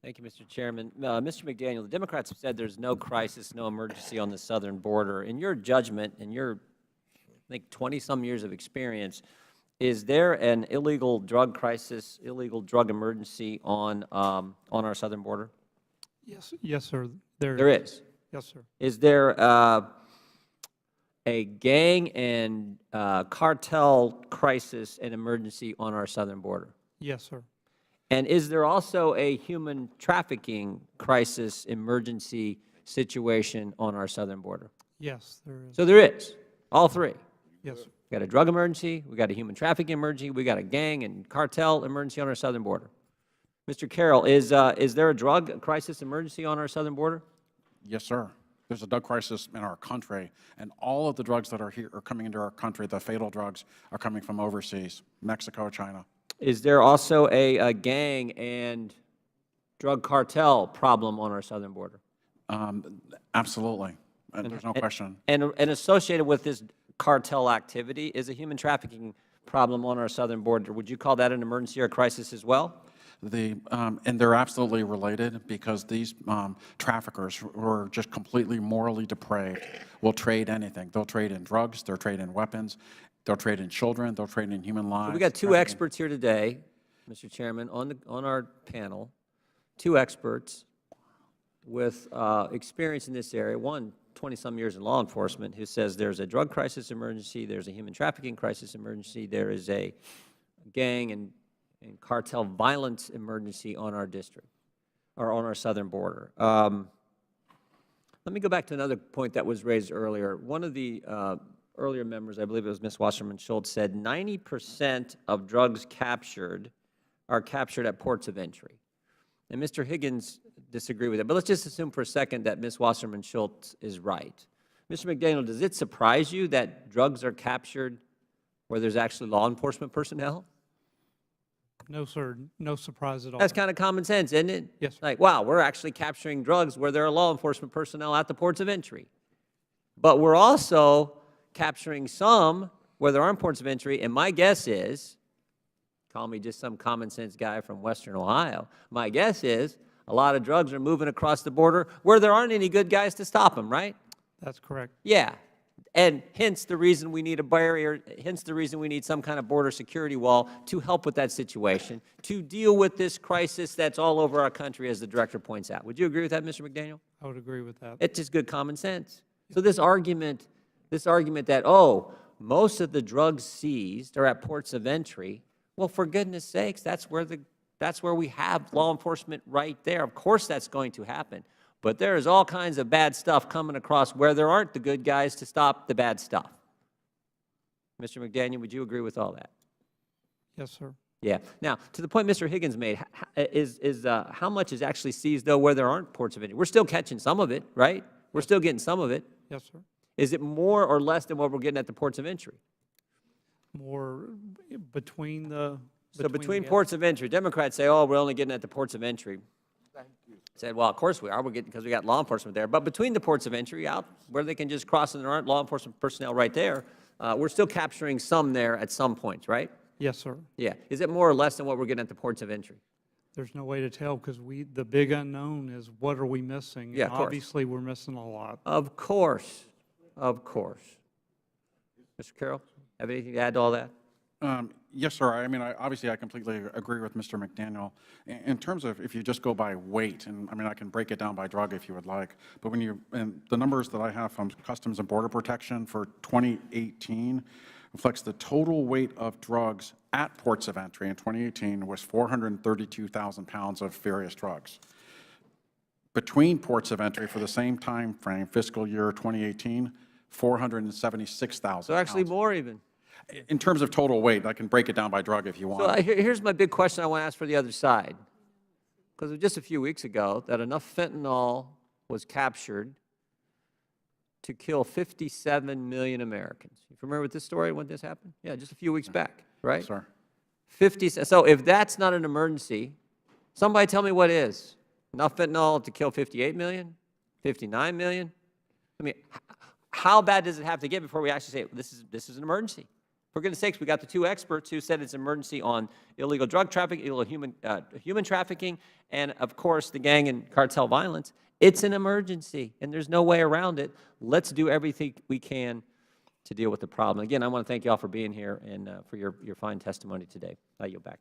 Thank you, Mr. Chairman. Mr. McDaniel, the Democrats have said there's no crisis, no emergency on the southern border. In your judgment, in your, I think, 20-some years of experience, is there an illegal drug crisis, illegal drug emergency on our southern border? Yes, sir. There is. Yes, sir. Is there a gang and cartel crisis and emergency on our southern border? Yes, sir. And is there also a human trafficking crisis emergency situation on our southern border? Yes, there is. So there is, all three. Yes, sir. We got a drug emergency, we got a human trafficking emergency, we got a gang and cartel emergency on our southern border. Mr. Carroll, is there a drug crisis emergency on our southern border? Yes, sir. There's a drug crisis in our country, and all of the drugs that are here are coming into our country. The fatal drugs are coming from overseas, Mexico, China. Is there also a gang and drug cartel problem on our southern border? Absolutely. There's no question. And associated with this cartel activity is a human trafficking problem on our southern border. Would you call that an emergency or crisis as well? And they're absolutely related, because these traffickers, who are just completely morally depraved, will trade anything. They'll trade in drugs, they'll trade in weapons, they'll trade in children, they'll trade in human lives. We got two experts here today, Mr. Chairman, on our panel, two experts with experience in this area, one 20-some years in law enforcement, who says there's a drug crisis emergency, there's a human trafficking crisis emergency, there is a gang and cartel violence emergency on our district, or on our southern border. Let me go back to another point that was raised earlier. One of the earlier members, I believe it was Ms. Wasserman Schultz, said 90% of drugs captured are captured at ports of entry. And Mr. Higgins disagreed with that. But let's just assume for a second that Ms. Wasserman Schultz is right. Mr. McDaniel, does it surprise you that drugs are captured where there's actually law enforcement personnel? No, sir. No surprise at all. That's kind of common sense, isn't it? Yes, sir. Like, wow, we're actually capturing drugs where there are law enforcement personnel at the ports of entry. But we're also capturing some where there aren't ports of entry, and my guess is, call me just some common sense guy from Western Ohio, my guess is a lot of drugs are moving across the border where there aren't any good guys to stop them, right? That's correct. Yeah. And hence the reason we need a barrier, hence the reason we need some kind of border security wall to help with that situation, to deal with this crisis that's all over our country, as the Director points out. Would you agree with that, Mr. McDaniel? I would agree with that. It's just good common sense. So this argument that, oh, most of the drugs seized are at ports of entry, well, for goodness sakes, that's where we have law enforcement right there. Of course that's going to happen. But there is all kinds of bad stuff coming across where there aren't the good guys to stop the bad stuff. Mr. McDaniel, would you agree with all that? Yes, sir. Yeah. Now, to the point Mr. Higgins made, how much is actually seized, though, where there aren't ports of entry? We're still catching some of it, right? We're still getting some of it. Yes, sir. Is it more or less than what we're getting at the ports of entry? More between the... So between ports of entry, Democrats say, oh, we're only getting at the ports of entry. Said, well, of course we are. We're getting, because we got law enforcement there. But between the ports of entry, out where they can just cross and there aren't law enforcement personnel right there, we're still capturing some there at some points, right? Yes, sir. Yeah. Is it more or less than what we're getting at the ports of entry? There's no way to tell, because the big unknown is what are we missing? Yeah, and of course. Obviously, we're missing a lot. Of course. Of course. Mr. Carroll, have anything to add to all that? Yes, sir. I mean, obviously, I completely agree with Mr. McDaniel. In terms of if you just go by weight, and I mean, I can break it down by drug if you would like, but and the numbers that I have from Customs and Border Protection for 2018 reflects the total weight of drugs at ports of entry in 2018 was 432,000 pounds of various drugs. Between ports of entry for the same time frame, fiscal year 2018, 476,000 So actually pounds. more even. In terms of total weight, I can break it down by drug if you want. So here's my big question I want to ask for the other side. Because just a few weeks ago, that enough fentanyl was captured to kill 57 million Americans. You remember with this story when this happened? Yeah, just a few weeks back, right? Yes, sir. 50. So if that's not an emergency, somebody tell me what is. Enough fentanyl to kill 58 million? 59 million? I mean, how bad does it have to get before we actually say this is an emergency? For goodness sakes, we got the 2 experts who said it's an emergency on illegal drug trafficking, illegal human trafficking, and of course the gang and cartel violence. It's an emergency, and there's no way around it. Let's do everything we can to deal with the problem. Again, I want to thank you all for being here and for your fine testimony today. I yield back.